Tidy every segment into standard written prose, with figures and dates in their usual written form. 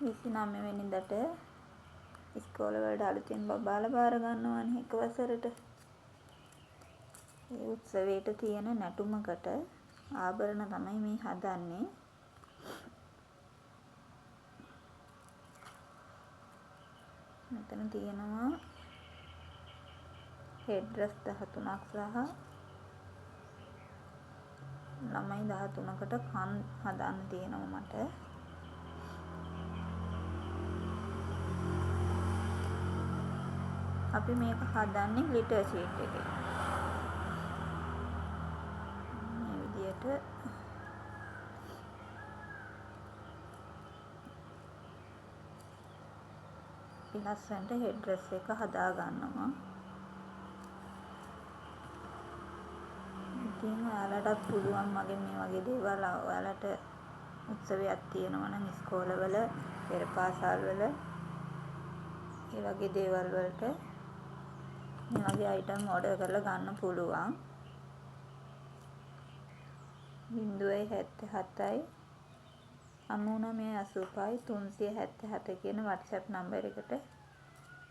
29 වෙනිදාට ඉස්කෝලේ වලට අලුතින් බබාලා බාර ගන්නවානේ එක වසරට. ඒ උත්සවයට තියෙන නැටුමකට ආභරණ තමයි මේ හදන්නේ. මෙතන තියෙනවා හෙඩ් ඩ්‍රෙස් 13ක් සහ ළමයි 13කට කන් හදන්න තියෙනවා මට. අපි මේක හදන්නේ ග්ලිටර් ෂීට් එකේ. මේ විදියට ලස්සනට හෙඩ් ඩ්‍රෙස් එක හදා ගන්නවා. ඉතින් ඔයාලටත් පුළුවන් මගේ මේ වගේ දේවල් ඔයාලට උත්සවයක් තියෙනවා නම් ඉස්කෝලවල, පෙර පාසල්වල ඒ වගේ දේවල් වලට මේ වගේ අයිටම් ඕඩර් කරලා ගන්න පුළුවන්. 077යි 9985යි 377 කියන WhatsApp නම්බර් එකට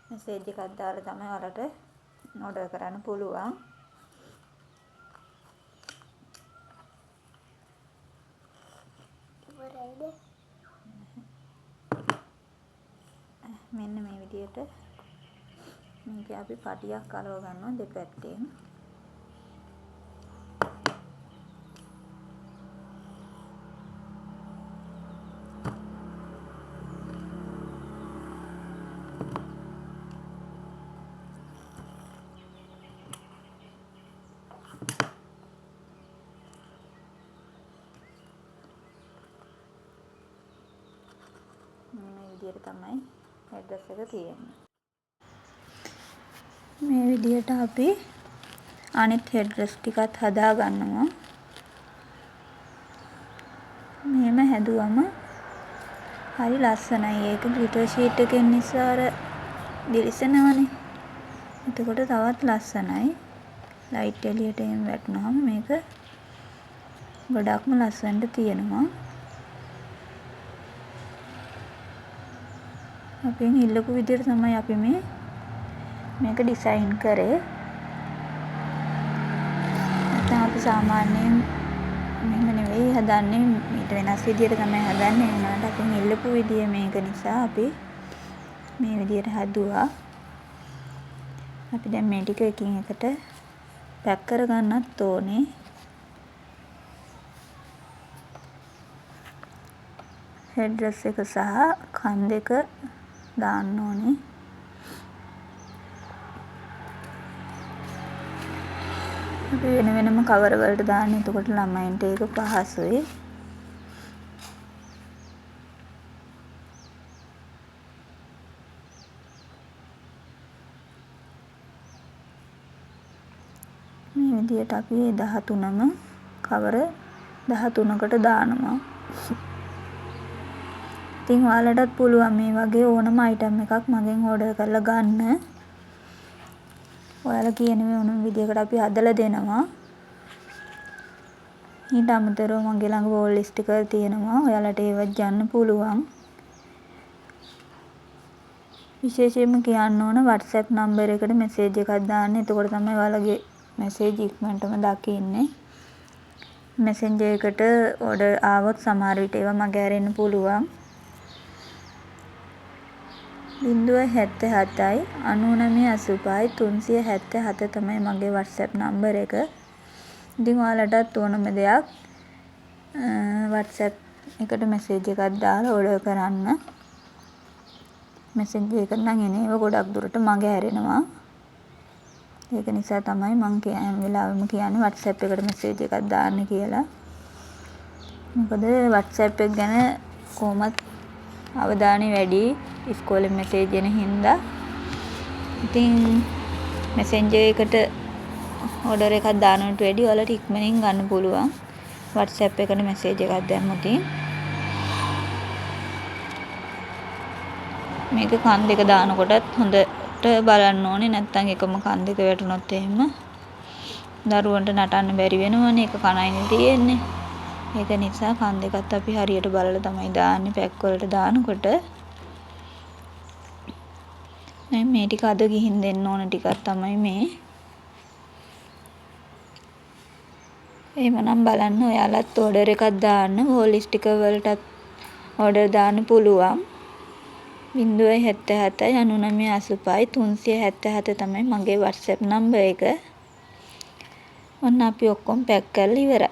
මෙසේජ් එකක් දාලා තමයි ඔයාලට ඕඩර් කරන්න පුළුවන්. මෙන්න මේ විදියට මේක අපි පටියක් අලව ගන්නවා දෙපැත්තෙන්. මේ විදියට තමයි හෙඩ් ඩ්‍රෙස් එක තියෙන්නේ. මේ විදියට අපි අනිත් හෙඩ් ඩ්‍රෙස් ටිකත් හදා ගන්නවා. මෙහෙම හැදුවම හරි ලස්සනයි. ඒක ග්ලිටර් ෂීට් එකෙන් නිසා අර දිලිසෙනවනේ. එතකොට තවත් ලස්සනයි. ලයිට් එළියට එම් වැටුනහම මේක ගොඩක්ම ලස්සනට තියෙනවා. අපෙන් ඉල්ලපු විදිහට තමයි අපි මේක ඩිසයින් කරේ. නැත්නම් අපි සාමාන්‍යයෙන් මෙහෙම නෙවෙයි හදන්නේ, ඊට වෙනස් විදිහට තමයි හදන්නේ. ඒනකට අපෙන් ඉල්ලපු විදිය මේක නිසා අපි මේ විදිහට හදුවා. අපි දැන් මේ ටික එකින් එකට පැක් කරගන්නත් ඕනේ. හෙඩ් ඩ්‍රෙස් එක සහ කන් දෙක දාන්න ඕනේ. අපි වෙන වෙනම කවර වලට දාන්න. එතකොට ළමයින්ට ඒක පහසුයි. මේ විදියට අපි 13ම කවර 13කට දානවා. ඉතින් ඔයාලටත් පුළුවන් මේ වගේ ඕනම අයිටම් එකක් මගෙන් ඕඩර් කරලා ගන්න. ඔයාලා කියන ඕනම විදියකට අපි හදලා දෙනවා. ඊට අමතරව මගේ ළඟ වෝල් ස්ටිකර් තියෙනවා. ඔයාලට ඒවත් ගන්න පුළුවන්. විශේෂයෙන්ම කියන්න ඕන WhatsApp නම්බර් එකට මෙසේජ් එකක් දාන්න. එතකොට තමයි ඔයාලගේ මෙසේජ් ඉක්මනටම දකින්නේ. මෙසෙන්ජර් එකට ඕඩර් ආවොත් සමහර විට ඒවා මගේ ඇරෙන්න පුළුවන්. 077යි 9985යි 377 තමයි මගේ WhatsApp නම්බර් එක. ඉතින් ඔයාලටත් ඕනම දෙයක් WhatsApp එකට මෙසේජ් එකක් දාලා ඕඩර් කරන්න. මෙසෙන්ජ් එකට නම් එන්නේ ඒවා ගොඩක් දුරට මගේ ඇරෙනවා. ඒක නිසා තමයි මම හැම වෙලාවෙම කියන්නේ WhatsApp එකට මෙසේජ් එකක් දාන්න කියලා. මොකද WhatsApp එක ගැන කොහොමත් අවධානය වැඩි ඉස්කෝලේ මෙසේජ් එන හින්දා. ඉතින් මෙසෙන්ජර් එකට ඕඩර් එකක් දානවට වැඩි ඔයාලට ඉක්මනින් ගන්න පුළුවන් WhatsApp එකට මෙසේජ් එකක් දැම්මොත්. මේක කන් දෙක දානකොටත් හොඳට බලන්න ඕනේ. නැත්නම් එකම කන් දෙක වැටුනොත් එහෙම දරුවන්ට නටන්න බැරි වෙනවනේ. එක කනයිනේ තියෙන්නේ. ඒක නිසා කන් දෙකත් අපි හරියට බලලා තමයි දාන්නේ පැක් වලට දානකොට. දැන් මේ ටික අද ගිහින් දෙන්න ඕන ටිකක් තමයි මේ. එහෙමනම් බලන්න ඔයාලත් ඕඩර් එකක් දාන්න. වෝල් ස්ටිකර් වලටත් ඕඩර් දාන්න පුළුවන්. 077 99 85 377 තමයි මගේ WhatsApp නම්බර් එක. ඔන්න අපි ඔක්කොම පැක් කරලා ඉවරයි.